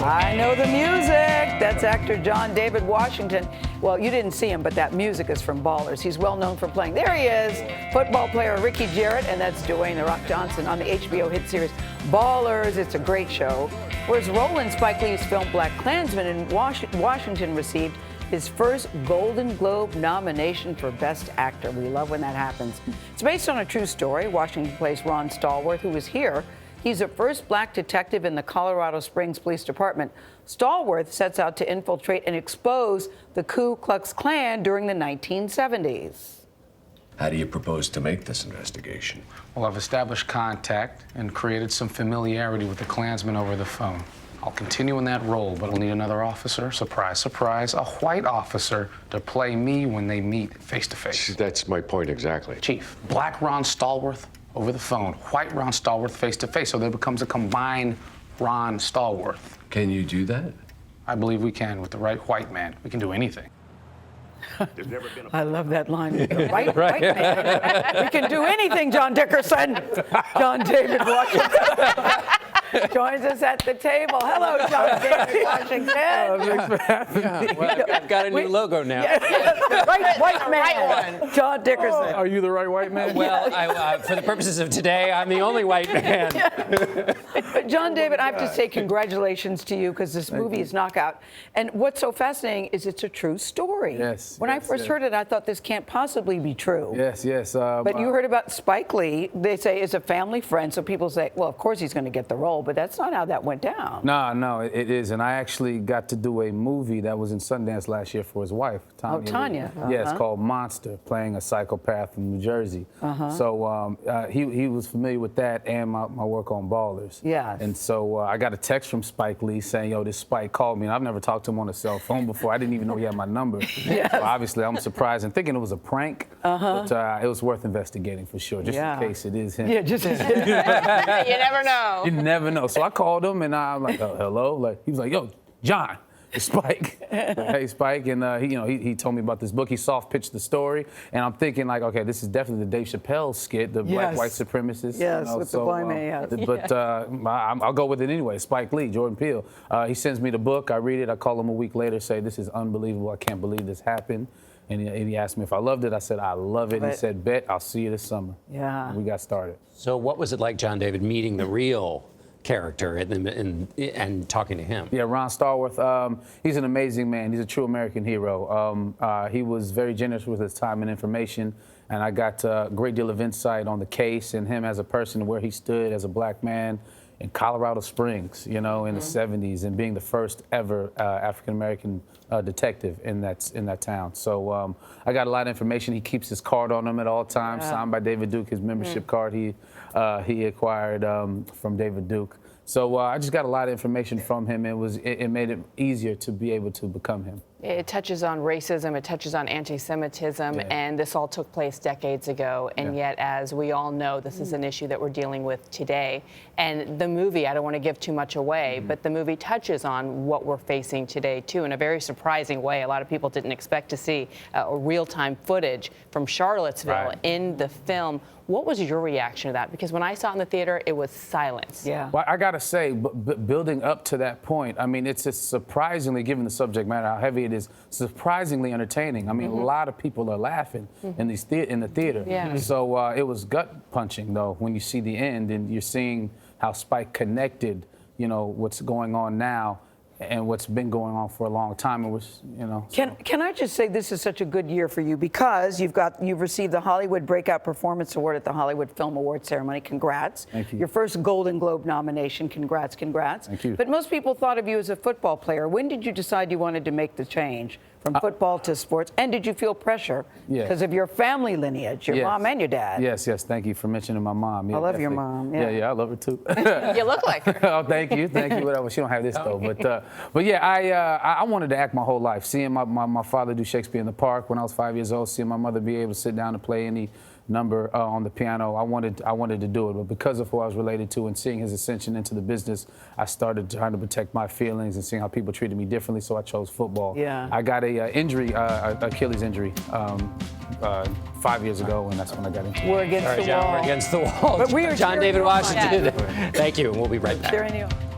I know the music. That's actor John David Washington. Well, you didn't see him, but that music is from Ballers. He's well known for playing, there he is, football player Ricky Jarrett, and that's Dwayne The Rock Johnson on the HBO hit series Ballers. It's a great show. Whereas Roland Spike Lee's film BlacKkKlansman in Washington received his first Golden Globe nomination for Best Actor. We love when that happens. It's based on a true story. Washington plays Ron Stallworth, who is here. He's the first black detective in the Colorado Springs Police Department. Stallworth sets out to infiltrate and expose the Ku Klux Klan during the 1970s. How do you propose to make this investigation? Well, I've established contact and created some familiarity with the Klansmen over the phone. I'll continue in that role, but I'll need another officer, surprise, surprise, a white officer to play me when they meet face to face. That's my point exactly. Chief, black Ron Stallworth over the phone, white Ron Stallworth face to face, so there becomes a combined Ron Stallworth. Can you do that? I believe we can with the right white man. We can do anything. I love that line. The right man. We can do anything, John Dickerson. John David Washington joins us at the table. Hello, John David Washington. Well, I've got a new logo now. The right white man. John Dickerson. Are you the right white man? Well, for the purposes of today, I'm the only white man. But John David, I have to say congratulations to you because this movie is knockout. And what's so fascinating is it's a true story. Yes. When I first heard it, I thought this can't possibly be true. Yes. But you heard about Spike Lee, they say is a family friend, so people say, well, of course he's going to get the role, but that's not how that went down. No, it is. And I actually got to do a movie that was in Sundance last year for his wife, Tanya. Oh, Tanya. Yes, called Monster, playing a psychopath from New Jersey. So he was familiar with that and my work on Ballers. Yes. And so I got a text from Spike Lee saying, yo, this Spike called me. And I've never talked to him on a cell phone before. I didn't even know he had my number. Yes. So obviously, I'm surprised and thinking it was a prank, but it was worth investigating for sure, just in case it is him. Yeah, just You never know. You never know. So I called him and I'm like, oh, hello? Like, he was like, yo, John, it's Spike. Hey, Spike. And he told me about this book. He soft pitched the story. And I'm thinking like, okay, this is definitely the Dave Chappelle skit, the black white supremacist. Yes, with the blind man, yes. But I'll go with it anyway. Spike Lee, Jordan Peele. He sends me the book. I read it. I call him a week later, say, this is unbelievable. I can't believe this happened. And he asked me if I loved it. I said, I love it. And he said, bet, I'll see you this summer. Yeah. And we got started. So what was it like, John David, meeting the real character and talking to him? Yeah, Ron Stallworth, he's an amazing man. He's a true American hero. He was very generous with his time and information, and I got a great deal of insight on the case and him as a person, where he stood as a black man in Colorado Springs, in the 70s, and being the first ever African-American detective in that town. So I got a lot of information. He keeps his card on him at all times, signed by David Duke, his membership card he acquired from David Duke. So I just got a lot of information from him. It made it easier to be able to become him. It touches on racism, it touches on anti-Semitism, and this all took place decades ago. And yet, as we all know, this is an issue that we're dealing with today. And the movie, I don't want to give too much away, but the movie touches on what we're facing today, too, in a very surprising way. A lot of people didn't expect to see real-time footage from Charlottesville in the film. What was your reaction to that? Because when I saw it in the theater, it was silence. Yeah. Well, I gotta say, building up to that point, I mean, it's just surprisingly, given the subject matter, how heavy it is, surprisingly entertaining. I mean, a lot of people are laughing in the theater. Yeah. So it was gut punching, though, when you see the end and you're seeing how Spike connected, what's going on now and what's been going on for a long time. It was, Can I just say this is such a good year for you because you've received the Hollywood Breakout Performance Award at the Hollywood Film Awards ceremony. Congrats. Thank you. Your first Golden Globe nomination. Congrats. Thank you. But most people thought of you as a football player. When did you decide you wanted to make the change from football to sports? And did you feel pressure because of your family lineage, your mom and your dad? Yes. Thank you for mentioning my mom. Yeah, I love definitely. your mom. Yeah, I love her too. You look like her. Oh, thank you. Whatever. She don't have this though, but yeah, I wanted to act my whole life. Seeing my father do Shakespeare in the Park when I was 5 years old, seeing my mother be able to sit down and play any number on the piano, I wanted to do it. But because of who I was related to and seeing his ascension into the business, I started trying to protect my feelings and seeing how people treated me differently. So I chose football. Yeah. I got a Achilles injury 5 years ago, and that's when I got into it. We're against the wall. We're against the wall. But we are John cheering David you on. Washington. Thank you. We'll be right back. Cheering you on.